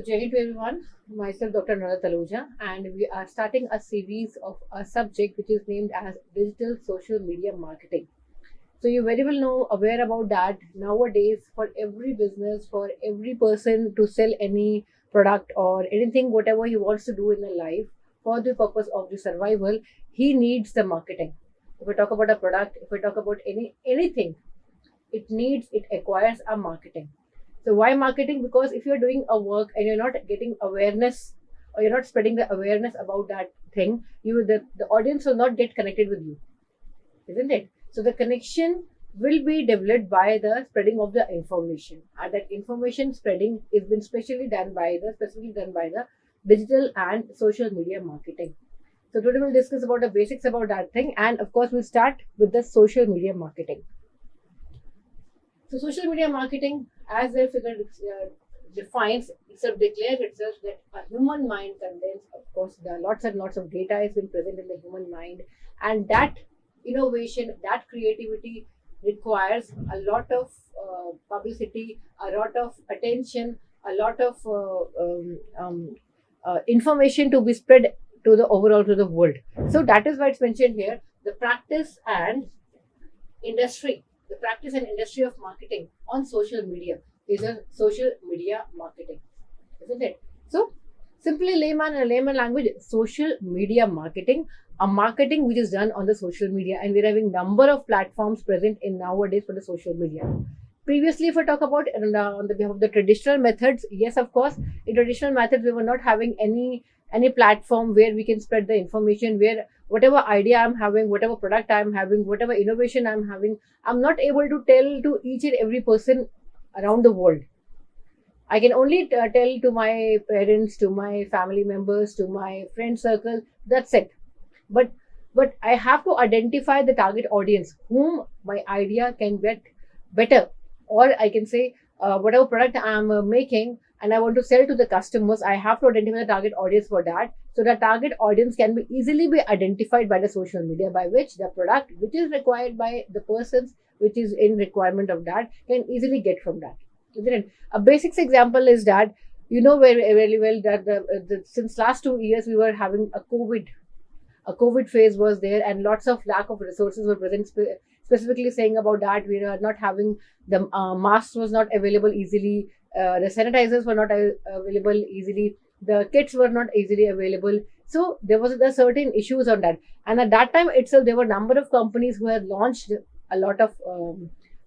Jai Hind to everyone. Myself, Dr. Anuradha Taluja, and we are starting a series of a subject which is named as digital social media marketing. So you very well know, aware about that nowadays for every business, for every person to sell any product or anything, whatever he wants to do in a life for the purpose of the survival, he needs the marketing. If we talk about a product, if we talk about anything, it acquires a marketing. So why marketing? Because if you're doing a work and you're not getting awareness or you're not spreading the awareness about that thing, the audience will not get connected with you, isn't it? So the connection will be developed by the spreading of the information, and that information spreading is been specifically done by the digital and social media marketing. So today we'll discuss about the basics about that thing, and of course we'll start with the social media marketing. So social media marketing, as their figure defines, declares itself that a human mind contains, of course, there are lots and lots of data has been present in the human mind, and that innovation, that creativity requires a lot of publicity, a lot of attention, a lot of information to be spread to the world. So that is why it's mentioned here. The practice and industry of marketing on social media is a social media marketing, isn't it? So simply layman language, social media marketing, a marketing which is done on the social media, and we're having number of platforms present in nowadays for the social media. Previously, if I talk about on the behalf of the traditional methods, yes, of course, in traditional methods we were not having any platform where we can spread the information, where whatever idea I'm having, whatever product I'm having, whatever innovation I'm having, I'm not able to tell to each and every person around the world. I can only tell to my parents, to my family members, to my friend circle. That's it. But I have to identify the target audience whom my idea can get better, or I can say whatever product I'm making and I want to sell to the customers, I have to identify the target audience for that. So the target audience can be easily be identified by the social media, by which the product which is required by the persons which is in requirement of that can easily get from that. Isn't it? A basic example is that you know very well that since last 2 years we were having a COVID phase was there, and lots of lack of resources were present. Specifically saying about that, we are not having the masks was not available easily, the sanitizers were not available easily, the kits were not easily available. So there was the certain issues on that, and at that time itself there were number of companies who had launched a lot of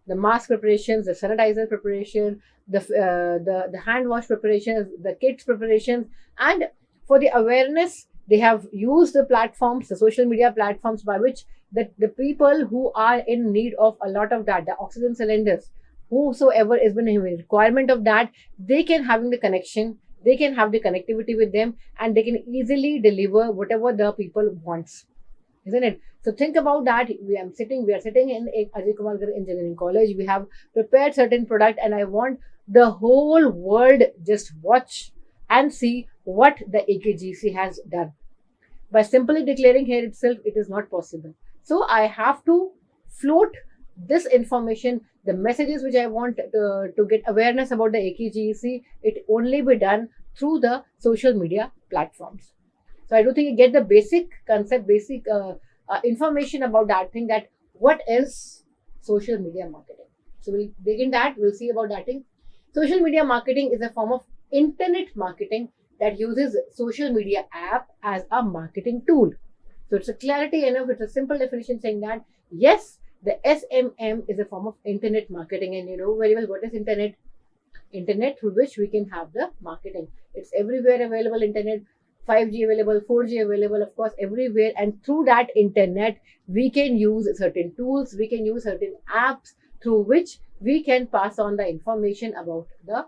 the mask preparations, the sanitizer preparation, the hand wash preparations, the kits preparations, and for the awareness they have used the platforms, the social media platforms, by which the people who are in need of a lot of that, the oxygen cylinders, whosoever is been in requirement of that, they can having the connection, they can have the connectivity with them, and they can easily deliver whatever the people wants, isn't it? So think about that. We are sitting in Ajay Kumar Engineering College. We have prepared certain product, and I want the whole world just watch and see what the AKGEC has done. By simply declaring here itself, it is not possible. So I have to float this information, the messages which I want to get awareness about the AKGEC, it only be done through the social media platforms. So I do think you get the basic concept, basic information about that thing, that what is social media marketing. So we'll begin that, we'll see about that thing. Social media marketing is a form of internet marketing that uses social media app as a marketing tool. So it's a clarity enough, it's a simple definition saying that yes, the SMM is a form of internet marketing, and you know very well what is internet. Internet through which we can have the marketing. It's everywhere available, internet, 5G available, 4G available, of course, everywhere. And through that internet, we can use certain tools, we can use certain apps through which we can pass on the information about the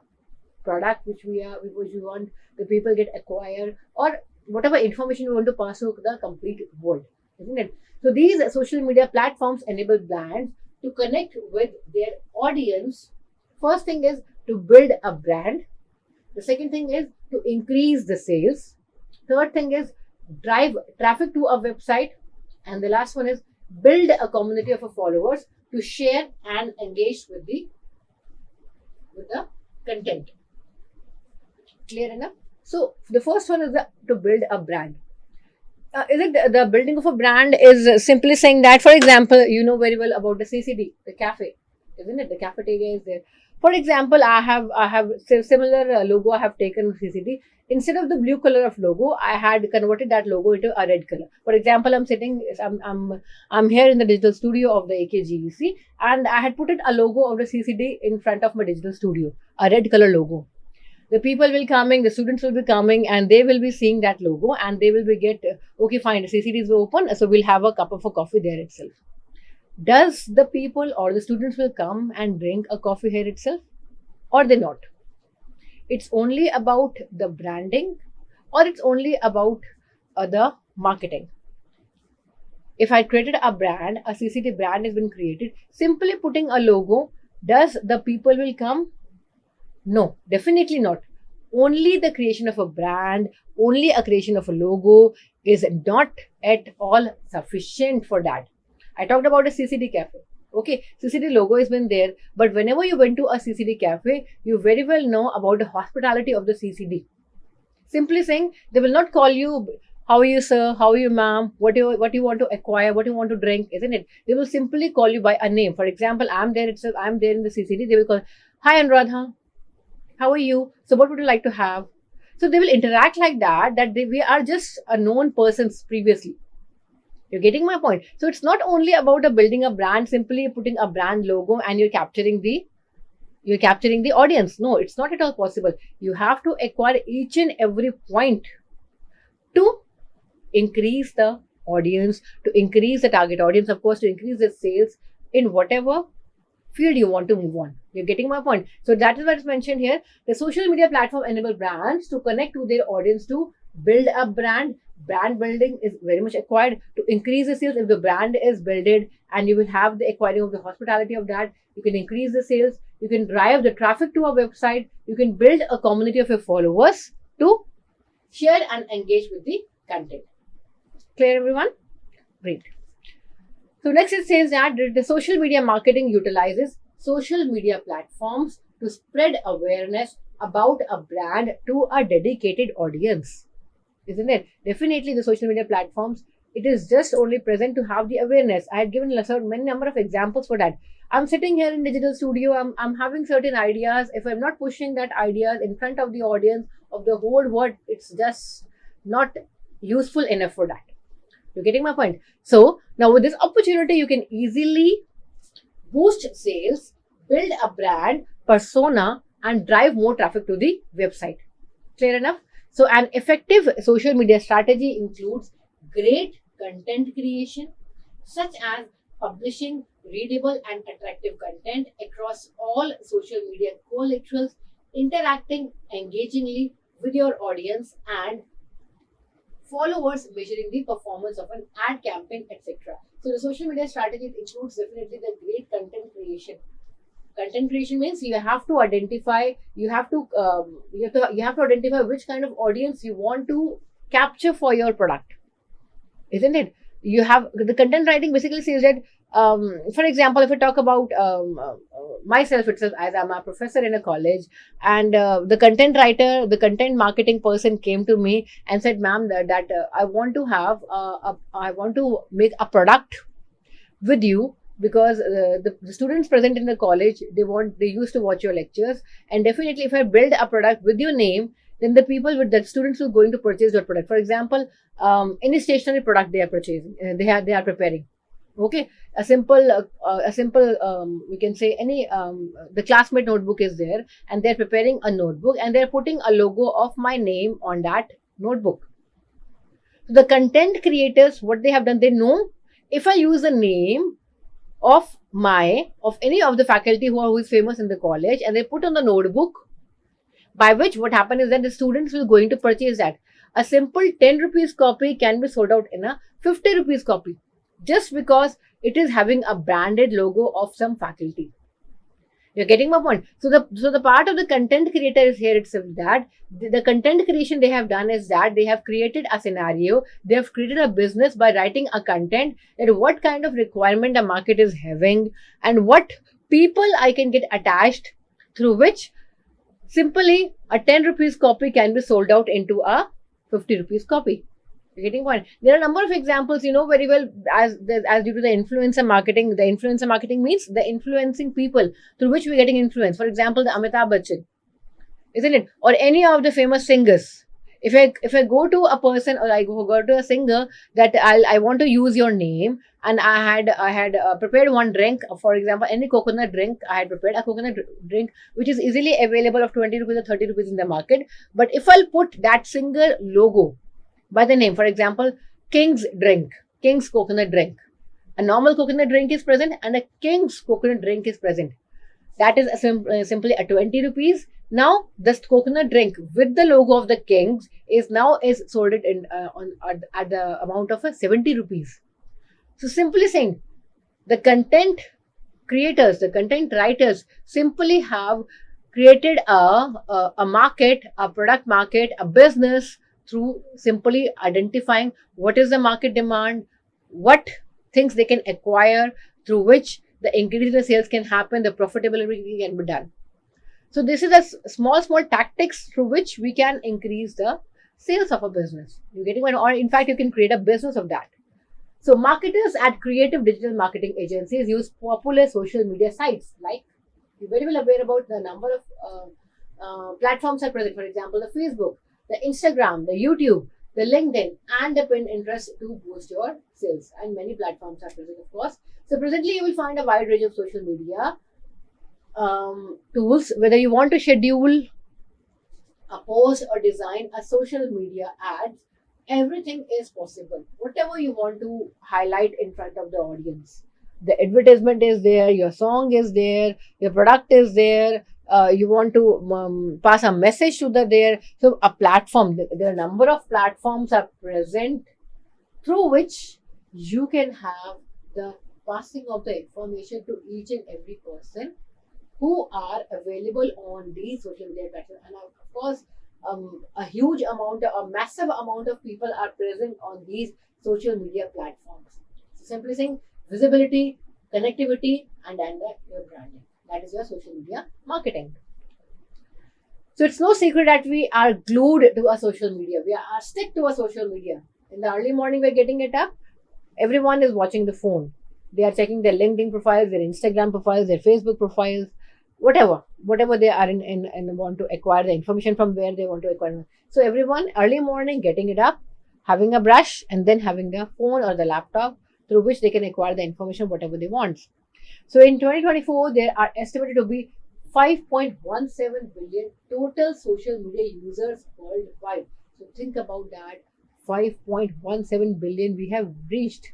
product which we want the people get acquired, or whatever information we want to pass to the complete world, isn't it? So these social media platforms enable brands to connect with their audience. First thing is to build a brand. The second thing is to increase the sales. Third thing is drive traffic to a website. And the last one is build a community of followers to share and engage with the content. Clear enough? So the first one is to build a brand. Is it the building of a brand is simply saying that, for example, you know very well about the CCD, the cafe, isn't it? The cafeteria is there. For example, I have similar logo I have taken with CCD. Instead of the blue color of logo, I had converted that logo into a red color. For example, I'm here in the digital studio of the AKGEC, and I had put it a logo of the CCD in front of my digital studio, a red color logo. The people will coming, the students will be coming, and they will be seeing that logo, and they will be okay, fine, the CCDs will open, so we'll have a cup of a coffee there itself. Does the people or the students will come and drink a coffee here itself, or they not? It's only about the branding, or it's only about the marketing. If I created a brand, a CCD brand has been created, simply putting a logo, does the people will come? No, definitely not. Only the creation of a brand, only a creation of a logo is not at all sufficient for that. I talked about a CCD cafe. Okay, CCD logo has been there, but whenever you went to a CCD cafe, you very well know about the hospitality of the CCD. Simply saying, they will not call you, how are you, sir? How are you, ma'am? What you want to acquire? What you want to drink? Isn't it? They will simply call you by a name. For example, I'm there itself. I'm there in the CCD. They will call, hi, Anuradha. How are you? So what would you like to have? So they will interact like that, we are just a known persons previously. You're getting my point? So it's not only about building a brand, simply putting a brand logo and you're capturing the audience. No, it's not at all possible. You have to acquire each and every point to increase the audience, to increase the target audience, of course, to increase the sales in whatever field you want to move on. You're getting my point? So that is what is mentioned here. The social media platform enable brands to connect to their audience, to build a brand. Brand building is very much acquired to increase the sales. If the brand is builded and you will have the acquiring of the hospitality of that, you can increase the sales. You can drive the traffic to a website. You can build a community of your followers to share and engage with the content. Clear, everyone? Great. So next it says that the social media marketing utilizes social media platforms to spread awareness about a brand to a dedicated audience. Isn't it? Definitely the social media platforms, it is just only present to have the awareness. I had given many number of examples for that. I'm sitting here in digital studio, I'm having certain ideas. If I'm not pushing that ideas in front of the audience of the whole world, it's just not useful enough for that. You're getting my point? So now with this opportunity, you can easily boost sales, build a brand persona, and drive more traffic to the website. Clear enough? So an effective social media strategy includes great content creation, such as publishing readable and attractive content across all social media collaterals, interacting engagingly with your audience and followers, measuring the performance of an ad campaign, etc. So the social media strategy includes definitely the great content creation. Content creation means you have to identify, you have to identify which kind of audience you want to capture for your product, isn't it? You have the content writing basically says that, for example, if I talk about myself itself, as I'm a professor in a college, and the content writer, the content marketing person came to me and said, ma'am, that I want to make a product with you, because the students present in the college, they used to watch your lectures, and definitely if I build a product with your name, then the students will going to purchase your product. For example, any stationery product they are purchasing, they are preparing. Okay, a simple we can say any the classmate notebook is there, and they're preparing a notebook, and they're putting a logo of my name on that notebook. So the content creators, what they have done, they know if I use the name of any of the faculty who is famous in the college, and they put on the notebook, by which what happened is that the students will going to purchase that. A simple 10 rupees copy can be sold out in a 50 rupees copy, just because it is having a branded logo of some faculty. You're getting my point? So the part of the content creator is here itself, that the content creation they have done is that they have created a scenario, they have created a business by writing a content, that what kind of requirement the market is having, and what people I can get attached, through which Simply, a 10 rupees copy can be sold out into a 50 rupees copy. You're getting point. There are a number of examples, you know very well, as due to the influencer marketing. The influencer marketing means the influencing people through which we're getting influence. For example, the Amitabh Bachchan, isn't it? Or any of the famous singers. If I go to a person, or I go to a singer, that I want to use your name, and I had prepared one drink, for example, any coconut drink. I had prepared a coconut drink which is easily available of 20 rupees or 30 rupees in the market. But if I'll put that singer logo by the name, for example, King's drink, King's coconut drink, a normal coconut drink is present and a King's coconut drink is present. That is simply a 20 rupees. Now this coconut drink with the logo of the Kings is sold it in at the amount of a 70 rupees. So simply saying, the content creators, the content writers simply have created a market, a product market, a business through simply identifying what is the market demand, what things they can acquire, through which the increase in the sales can happen, the profitability can be done. So this is a small tactics through which we can increase the sales of a business. You're getting one, or in fact, you can create a business of that. So marketers at creative digital marketing agencies use popular social media sites. Like, you're very well aware about the number of platforms are present. For example, the Facebook, the Instagram, the YouTube, the LinkedIn, and the Pinterest to boost your sales. And many platforms are present, of course. So presently, you will find a wide range of social media tools. Whether you want to schedule a post or design a social media ads, everything is possible. Whatever you want to highlight in front of the audience, the advertisement is there, your song is there, your product is there. You want to pass a message to there. So a platform, there are a number of platforms are present through which you can have the passing of the information to each and every person who are available on these social media platforms. And of course, a massive amount of people are present on these social media platforms. So simply saying, visibility, connectivity, and then your branding. That is your social media marketing. So it's no secret that we are glued to a social media. We are stick to a social media. In the early morning, we're getting it up. Everyone is watching the phone. They are checking their LinkedIn profiles, their Instagram profiles, their Facebook profiles, whatever they are in and want to acquire the information from where they want to acquire. So everyone early morning getting it up, having a brush, and then having a phone or the laptop through which they can acquire the information whatever they want. So in 2024, there are estimated to be 5.17 billion total social media users worldwide. So think about that. 5.17 billion we have reached.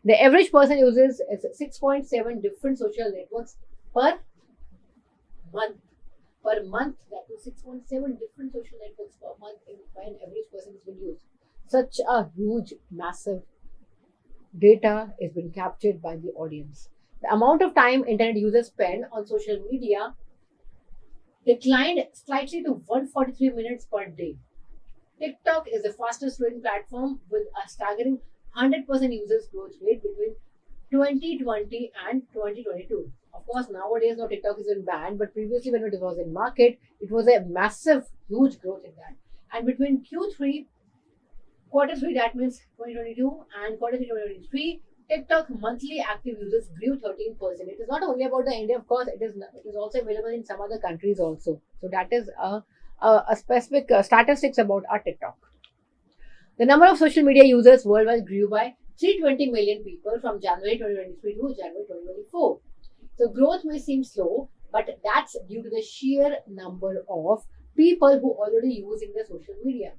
The average person uses 6.7 different social networks per month. Per month, that is 6.7 different social networks per month by an average person is being used. Such a huge, massive data is being captured by the audience. The amount of time internet users spend on social media declined slightly to 143 minutes per day. TikTok is the fastest growing platform with a staggering 100% users growth rate between 2020 and 2022. Of course, nowadays no TikTok is in banned, but previously when it was in market, it was a massive, huge growth in that. And between quarter 3, that means 2022 and quarter 3 2023, TikTok monthly active users grew 13%. It is not only about the India, of course, it is also available in some other countries also. So that is a specific statistics about our TikTok. The number of social media users worldwide grew by 320 million people from January 2023 to January 2024. So growth may seem slow, but that's due to the sheer number of people who already using the social media.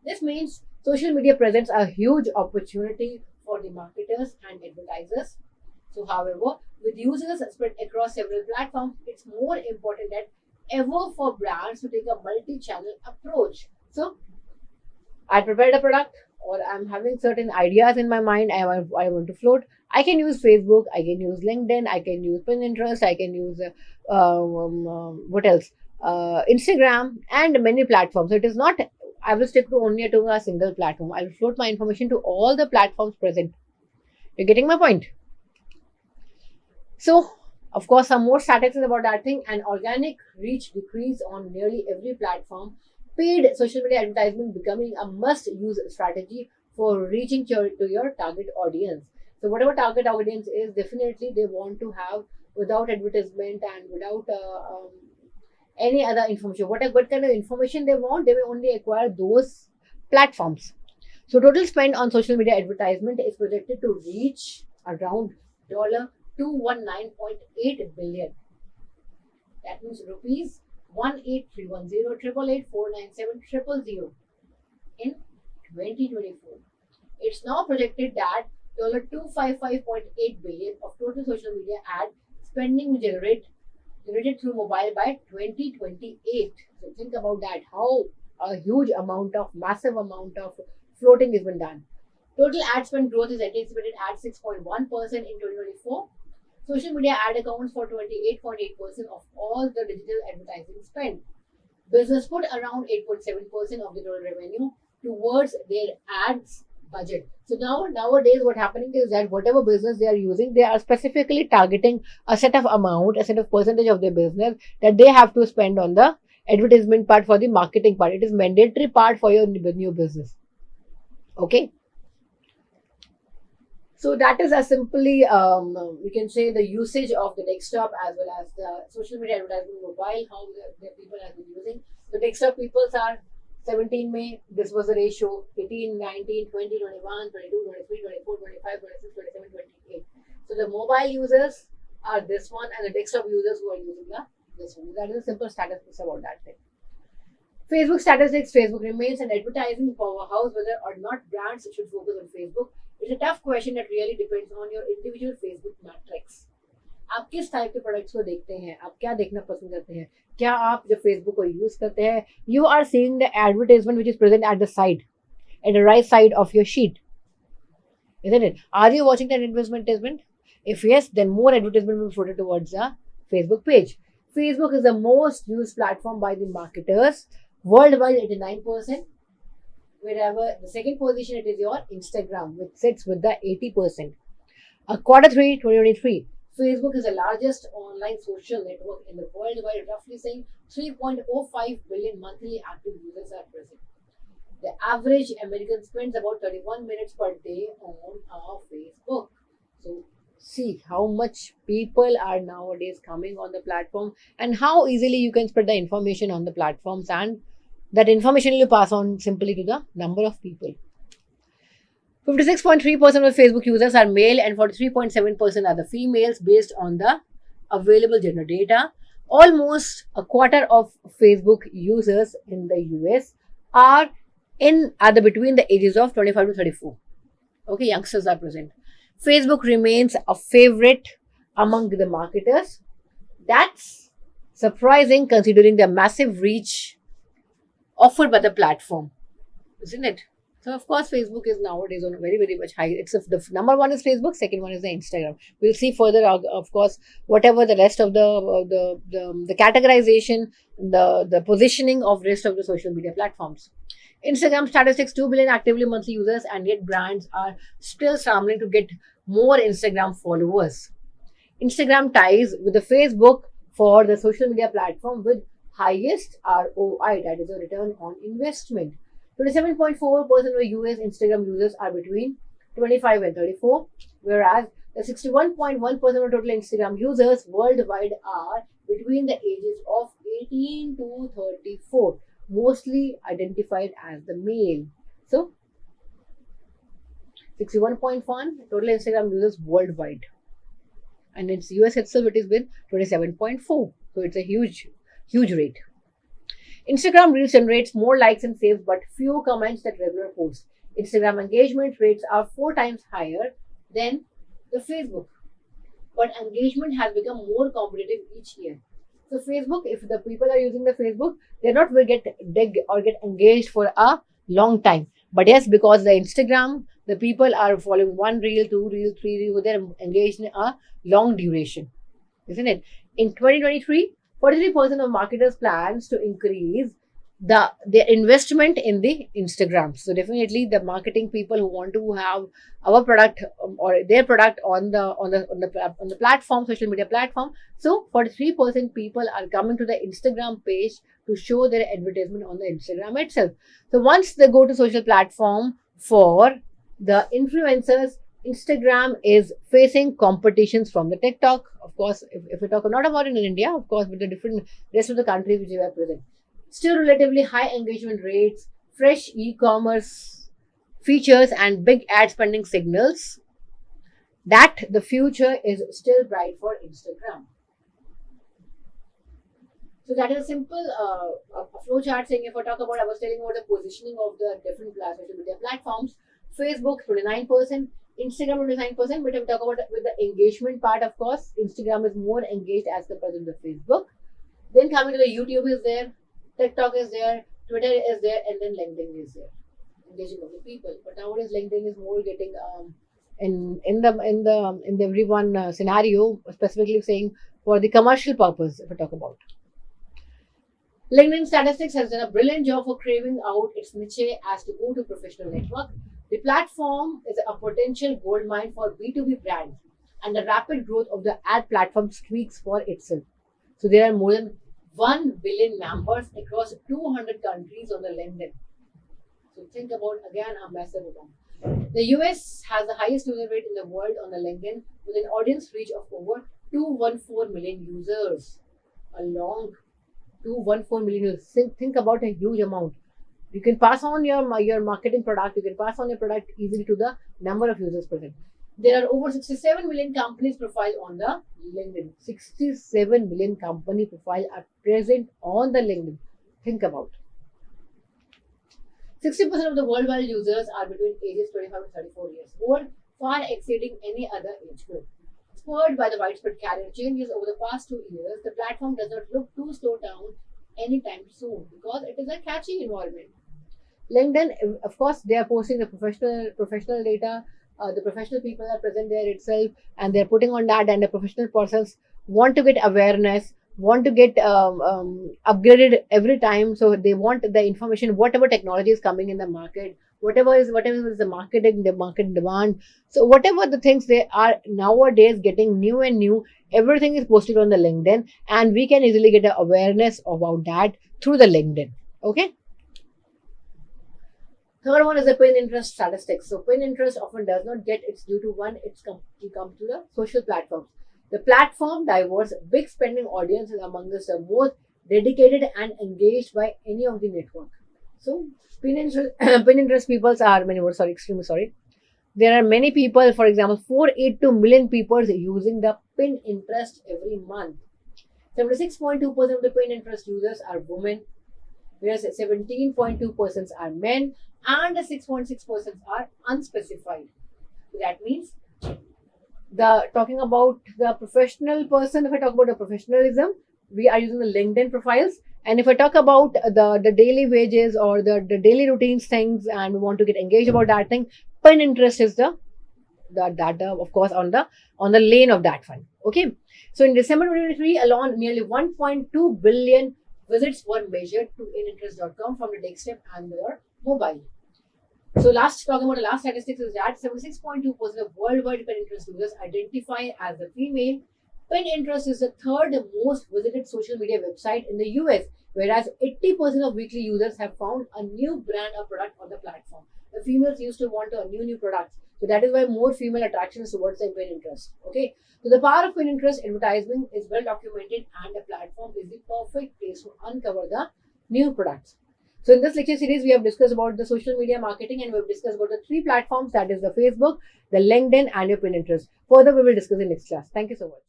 This means social media presents a huge opportunity for the marketers and advertisers. So, however, with users spread across several platforms, it's more important than ever for brands to take a multi-channel approach. So, I prepared a product, or I'm having certain ideas in my mind I want to float. I can use Facebook, I can use LinkedIn, I can use Pinterest, I can use what else? Instagram and many platforms. So it is not I will stick to only to a single platform. I will float my information to all the platforms present. You're getting my point? So Of course, some more statistics about that thing. An organic reach decrease on nearly every platform. Paid social media advertisement becoming a must-use strategy for reaching to your target audience. So whatever target audience is, definitely they want to have without advertisement and without any other information. What kind of information they want, they will only acquire those platforms. So total spend on social media advertisement is projected to reach around $219.8 billion. That means rupees 18310 in 2024. It's now projected that $255.8 billion of total social media ad spending will generated through mobile by 2028. So think about that, how a huge amount of massive amount of floating has been done. Total ad spend growth is anticipated at 6.1% in 2024. Social media ad accounts for 28.8% of all the digital advertising spend. Business put around 8.7% of the total revenue towards their ads budget. So nowadays what happening is that whatever business they are using, they are specifically targeting a set of amount, a set of percentage of their business that they have to spend on the advertisement part, for the marketing part. It is mandatory part for your new business. Okay. So that is as simply we can say the usage of the desktop as well as the social media advertising mobile, how the people have been using. The desktop peoples are 17 May, this was the ratio, 18, 19, 20, 21, 22, 23, 24, 25, 26, 27, 28. So the mobile users are this one and the desktop users who are using this one. That is a simple statistics about that thing. Facebook statistics. Facebook remains an advertising powerhouse. Whether or not brands should focus on Facebook, it's a tough question that really depends on your individual Facebook metrics. आप किस type के products को देखते हैं, आप क्या देखना पसंद करते हैं, क्या आप जब फेसबुक को यूज करते हैं, you are seeing the advertisement which is present at the side, at the right side of your sheet, isn't it? Are you watching that advertisement? If yes, then more advertisement will be floated towards the Facebook page. Facebook is the most used platform by the marketers worldwide, 89%. Wherever the second position, it is your Instagram, which sits with the 80%. Q3 2023, Facebook is the largest online social network in the world, by roughly saying 3.05 billion monthly active users are present. The average American spends about 31 minutes per day on Facebook. So see how much people are nowadays coming on the platform and how easily you can spread the information on the platforms, and that information will pass on simply to the number of people. 56.3% of Facebook users are male and 43.7% are the females based on the available gender data. Almost a quarter of Facebook users in the US are between the ages of 25 to 34. Okay, youngsters are present. Facebook remains a favorite among the marketers. That's surprising considering the massive reach offered by the platform, isn't it? So of course, Facebook is nowadays on a very, very much high. It's the number one is Facebook, second one is the Instagram. We'll see further, of course, whatever the rest of the categorization, the positioning of rest of the social media platforms. Instagram statistics: 2 billion actively monthly users, and yet brands are still scrambling to get more Instagram followers. Instagram ties with the Facebook for the social media platform with highest ROI, that is a return on investment. 27.4% of US Instagram users are between 25 and 34, whereas the 61.1% of total Instagram users worldwide are between the ages of 18 to 34, mostly identified as the male. So 61.1 total Instagram users worldwide, and it's US itself, it has been 27.4. So it's a huge rate. Instagram Reels generates more likes and saves but few comments than regular posts. Instagram engagement rates are 4 times higher than the Facebook, but engagement has become more competitive each year. So Facebook, if the people are using the Facebook, they're not will get engaged for a long time. But yes, because the Instagram, the people are following 1 reel, 2 reel, 3 reel, they're engaged in a long duration, isn't it? In 2023, 43% of marketers plans to increase their investment in the Instagram. So definitely the marketing people who want to have our product or their product on the platform, social media platform. So 43% people are coming to the Instagram page to show their advertisement on the Instagram itself. So once they go to social platform for the influencers, Instagram is facing competitions from the TikTok. Of course, if we talk not about it in India, of course, but the different rest of the countries which we are present. Still relatively high engagement rates, fresh e-commerce features and big ad spending signals that the future is still bright for Instagram. So that is a simple flow chart saying if I talk about, I was telling about the positioning of the different social media platforms. Facebook 29%, Instagram 29%, but if we talk about with the engagement part, of course, Instagram is more engaged as compared to the Facebook. Then coming to the YouTube is there, TikTok is there, Twitter is there, and then LinkedIn is there. Engaging of the people. But nowadays LinkedIn is more getting in the everyone scenario, specifically saying for the commercial purpose, if we talk about. LinkedIn Statistics has done a brilliant job for craving out its niche as to go to professional network. The platform is a potential gold mine for B2B brands, and the rapid growth of the ad platform speaks for itself. So there are more than 1 billion members across 200 countries on the LinkedIn. So think about again a massive amount. The US has the highest user rate in the world on the LinkedIn with an audience reach of over 214 million users. A long 214 million users. Think about a huge amount. You can pass on your marketing product, you can pass on your product easily to the number of users present. There are over 67 million companies profile on the LinkedIn. 67 million company profile are present on the LinkedIn. Think about. 60% of the worldwide users are between ages 25 to 34 years old, far exceeding any other age group. Spurred by the widespread career changes over the past 2 years, the platform does not look to slow down anytime soon because it is a catchy environment. LinkedIn, of course, they are posting the professional data. The professional people are present there itself, and they're putting on that. And the professional persons want to get awareness, want to get upgraded every time. So they want the information, whatever technology is coming in the market, whatever is the market demand. So whatever the things they are nowadays getting new and new, everything is posted on the LinkedIn, and we can easily get an awareness about that through the LinkedIn. Okay. Third one is the pin interest statistics. So pin interest often does not get its due to one. It's come to the social platforms. The platform diverse big spending audiences among the most dedicated and engaged by any of the network. So pin interest peoples are many more. Sorry, extremely sorry. There are many people. For example, 482 million people using the pin interest every month. 76.2% of the pin interest users are women, whereas 17.2% are men, and the 6.6% are unspecified. That means talking about the professional person, if I talk about the professionalism, we are using the LinkedIn profiles. And if I talk about the daily wages or the daily routines things, and we want to get engaged about that thing, pin interest is the data, of course, on the lane of that one. Okay. So in December 2023 alone, nearly 1.2 billion visits were measured to ininterest.com from the desktop and their mobile. So talking about the last statistics is that 76.2% of worldwide Pinterest users identify as a female. Pinterest is the third most visited social media website in the US, whereas 80% of weekly users have found a new brand or product on the platform. The females used to want a new products. So that is why more female attraction is towards the Pinterest. Okay. So the power of Pinterest advertising is well documented, and the platform is the perfect place to uncover the new products. So in this lecture series, we have discussed about the social media marketing, and we have discussed about the 3 platforms, that is the Facebook, the LinkedIn, and your Pinterest. Further, we will discuss in next class. Thank you so much.